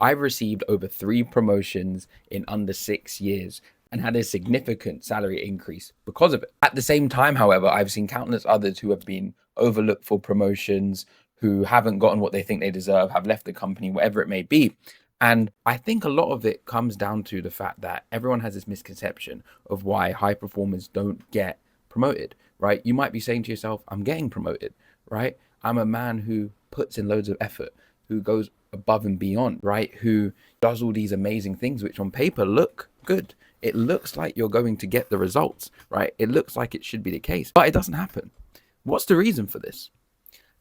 I've received over 3 promotions in under 6 years and had a significant salary increase because of it. At the same time, however, I've seen countless others who have been overlooked for promotions, who haven't gotten what they think they deserve, have left the company, whatever it may be. And I think a lot of it comes down to the fact that everyone has this misconception of why high performers don't get promoted, right? You might be saying to yourself, I'm getting promoted, right? I'm a man who puts in loads of effort, who goes above and beyond, right? Who does all these amazing things, which on paper look good. It looks like you're going to get the results, right? It looks like it should be the case, but it doesn't happen. What's the reason for this?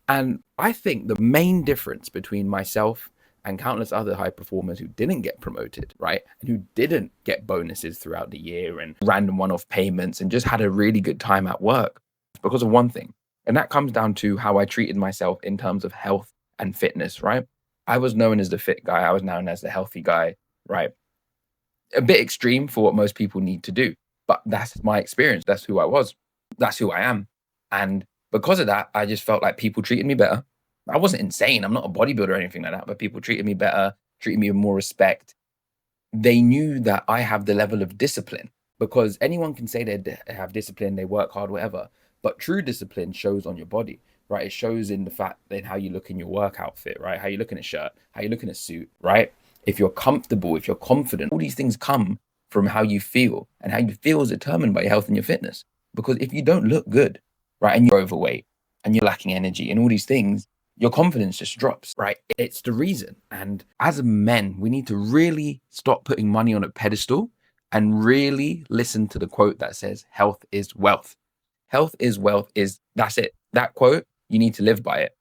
And I think the main difference between myself and countless other high performers who didn't get promoted, right? And who didn't get bonuses throughout the year and random one-off payments and just had a really good time at work, is because of one thing. And that comes down to how I treated myself in terms of health and fitness, right? I was known as the fit guy. I was known as the healthy guy, right? A bit extreme for what most people need to do, but that's my experience. That's who I was. That's who I am. And because of that, I just felt like people treated me better. I wasn't insane. I'm not a bodybuilder or anything like that, but people treated me better, treated me with more respect. They knew that I have the level of discipline, because anyone can say they have discipline, they work hard, whatever. But true discipline shows on your body, right? It shows in the fact that how you look in your work outfit, right? How you look in a shirt, how you look in a suit, right? If you're comfortable, if you're confident, all these things come from how you feel, and how you feel is determined by your health and your fitness. Because if you don't look good, right, and you're overweight and you're lacking energy and all these things, your confidence just drops, right? It's the reason. And as men, we need to really stop putting money on a pedestal and really listen to the quote that says, health is wealth. Health is wealth that's it. That quote, you need to live by it.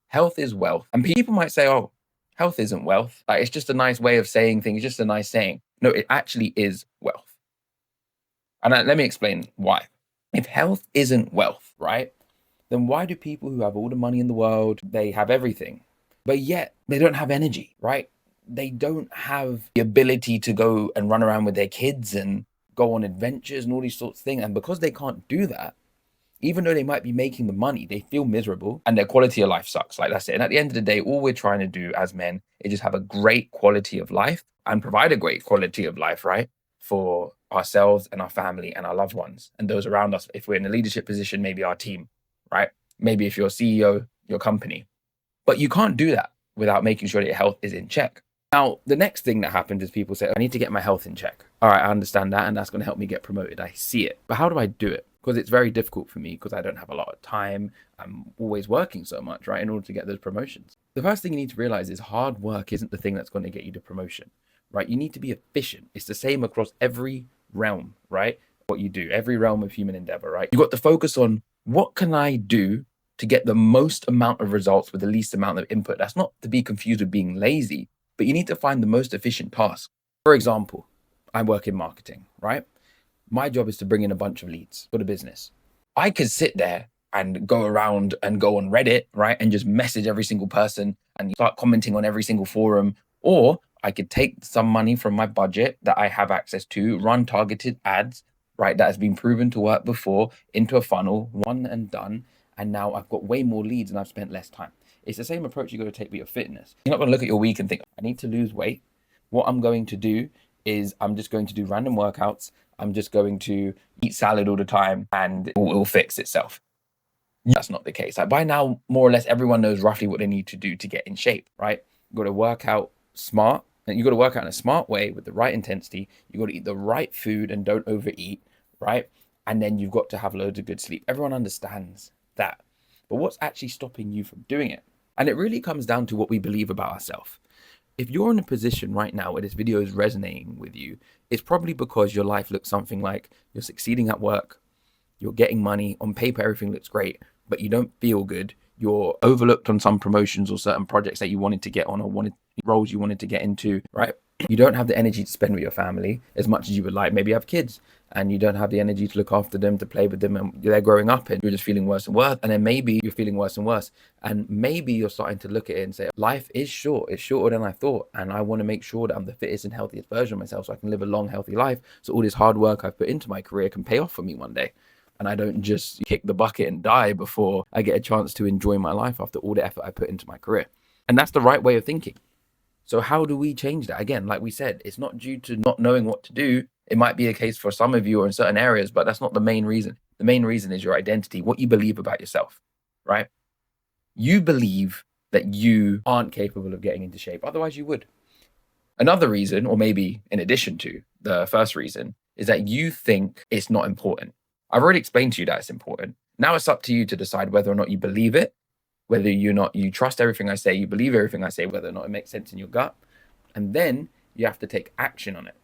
Health is wealth. And people might say, oh, health isn't wealth. Like, it's just a nice way of saying things. It's just a nice saying. No, it actually is wealth. And let me explain why. If health isn't wealth, right, then why do people who have all the money in the world, they have everything, but yet they don't have energy, right? They don't have the ability to go and run around with their kids and go on adventures and all these sorts of things. And because they can't do that, even though they might be making the money, they feel miserable and their quality of life sucks. Like, that's it. And at the end of the day, all we're trying to do as men is just have a great quality of life and provide a great quality of life, right, for ourselves and our family and our loved ones and those around us. If we're in a leadership position, maybe our team, right? Maybe if you're CEO, your company. But you can't do that without making sure that your health is in check. Now, the next thing that happens is people say, I need to get my health in check. All right, I understand that, and that's going to help me get promoted. I see it. But how do I do it? Because it's very difficult for me, because I don't have a lot of time. I'm always working so much, right, in order to get those promotions. The first thing you need to realize is hard work isn't the thing that's going to get you the promotion, right? You need to be efficient. It's the same across every realm, right? What you do, every realm of human endeavor, right? You got to focus on, what can I do to get the most amount of results with the least amount of input? That's not to be confused with being lazy, but you need to find the most efficient task. For example, I work in marketing, right? My job is to bring in a bunch of leads for the business. I could sit there and go around and go on Reddit, right, and just message every single person and start commenting on every single forum. Or I could take some money from my budget that I have access to, run targeted ads, right, that has been proven to work before, into a funnel, one and done. And now I've got way more leads and I've spent less time. It's the same approach you got to take with your fitness. You're not going to look at your week and think, I need to lose weight. What I'm going to do is I'm just going to do random workouts. I'm just going to eat salad all the time and it will fix itself. That's not the case. Like, by now, more or less everyone knows roughly what they need to do to get in shape, right? You got to work out smart. And you got to work out in a smart way with the right intensity. You got to eat the right food and don't overeat, right? And then you've got to have loads of good sleep. Everyone understands that. But what's actually stopping you from doing it? And it really comes down to what we believe about ourselves. If you're in a position right now where this video is resonating with you, it's probably because your life looks something like you're succeeding at work, you're getting money, on paper everything looks great, but you don't feel good. You're overlooked on some promotions or certain projects that you wanted to get on, or roles you wanted to get into, right? You don't have the energy to spend with your family as much as you would like. Maybe you have kids and you don't have the energy to look after them, to play with them, and they're growing up and you're just feeling worse and worse. And then maybe you're feeling worse and worse. And maybe you're starting to look at it and say, life is short. It's shorter than I thought. And I want to make sure that I'm the fittest and healthiest version of myself so I can live a long, healthy life. So all this hard work I've put into my career can pay off for me one day. And I don't just kick the bucket and die before I get a chance to enjoy my life after all the effort I put into my career. And that's the right way of thinking. So how do we change that? Again, like we said, it's not due to not knowing what to do. It might be a case for some of you or in certain areas, but that's not the main reason. The main reason is your identity, what you believe about yourself, right? You believe that you aren't capable of getting into shape. Otherwise, you would. Another reason, or maybe in addition to the first reason, is that you think it's not important. I've already explained to you that it's important. Now it's up to you to decide whether or not you believe it, whether you trust everything I say, you believe everything I say, whether or not it makes sense in your gut. And then you have to take action on it.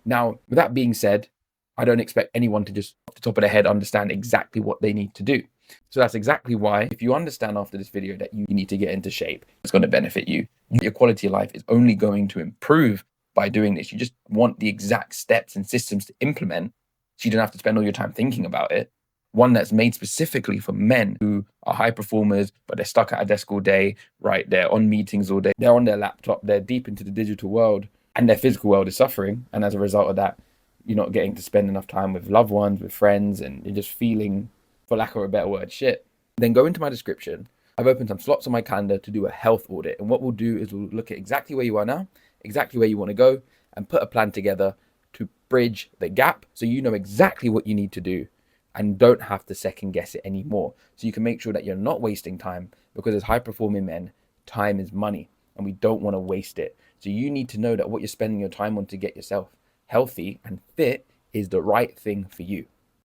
Now, with that being said, I don't expect anyone to just off the top of their head understand exactly what they need to do. So that's exactly why, if you understand after this video that you need to get into shape, it's going to benefit you. Your quality of life is only going to improve by doing this. You just want the exact steps and systems to implement so you don't have to spend all your time thinking about it. One that's made specifically for men who are high performers, but they're stuck at a desk all day, right? They're on meetings all day. They're on their laptop. They're deep into the digital world and their physical world is suffering. And as a result of that, you're not getting to spend enough time with loved ones, with friends, and you're just feeling, for lack of a better word, shit. Then go into my description. I've opened some slots on my calendar to do a health audit. And what we'll do is we'll look at exactly where you are now, exactly where you want to go, and put a plan together to bridge the gap so you know exactly what you need to do and don't have to second guess it anymore. So you can make sure that you're not wasting time, because as high performing men, time is money and we don't want to waste it. So you need to know that what you're spending your time on to get yourself healthy and fit is the right thing for you.